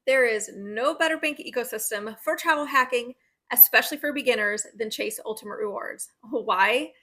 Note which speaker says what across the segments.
Speaker 1: There is no better bank ecosystem for travel hacking, especially for beginners, than Chase Ultimate Rewards. Why?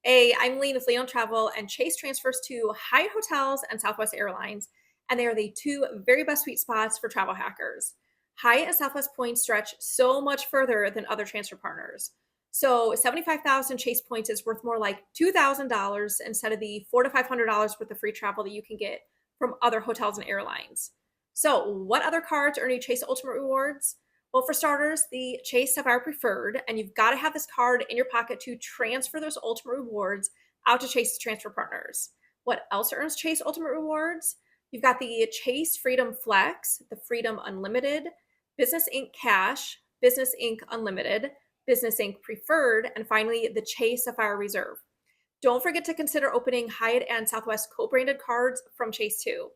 Speaker 1: I'm Leen with Leen on Travel, and Chase transfers to Hyatt Hotels and Southwest Airlines, and they are the two very best sweet spots for travel hackers. Hyatt and Southwest points stretch so much further than other transfer partners. So 75,000 Chase points is worth more like $2,000 instead of the $400 to $500 worth of free travel that you can get from other hotels and airlines. So, what other cards earn you Chase Ultimate Rewards? Well, for starters, the Chase Sapphire Preferred, and you've got to have this card in your pocket to transfer those Ultimate Rewards out to Chase's transfer partners. What else earns Chase Ultimate Rewards? You've got the Chase Freedom Flex, the Freedom Unlimited, Business Inc. Cash, Business Inc. Unlimited, Business Inc. Preferred, and finally the Chase Sapphire Reserve. Don't forget to consider opening Hyatt and Southwest co-branded cards from Chase too.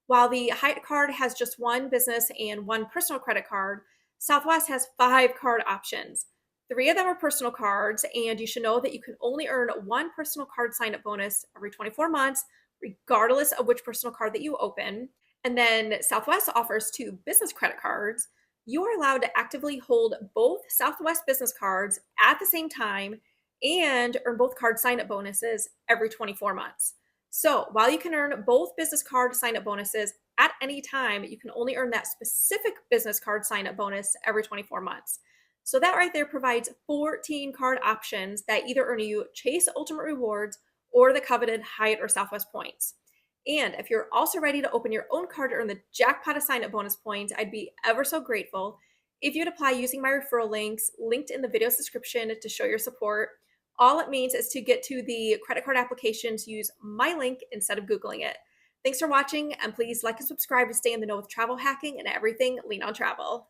Speaker 1: While the Hyatt card has just one business and one personal credit card, Southwest has 5 card options. 3 of them are personal cards, and you should know that you can only earn one personal card sign up bonus every 24 months, regardless of which personal card that you open. And then Southwest offers 2 business credit cards. You are allowed to actively hold both Southwest business cards at the same time and earn both card sign up bonuses every 24 months. So while you can earn both business card sign up bonuses at any time, you can only earn that specific business card sign up bonus every 24 months. So that right there provides 14 card options that either earn you Chase Ultimate Rewards or the coveted Hyatt or Southwest points. And if you're also ready to open your own card to earn the jackpot of sign up bonus points, I'd be ever so grateful if you'd apply using my referral links linked in the video's description to show your support. All it means is to get to the credit card applications, use my link instead of Googling it. Thanks for watching, and please like and subscribe to stay in the know with travel hacking and everything Leen on Travel.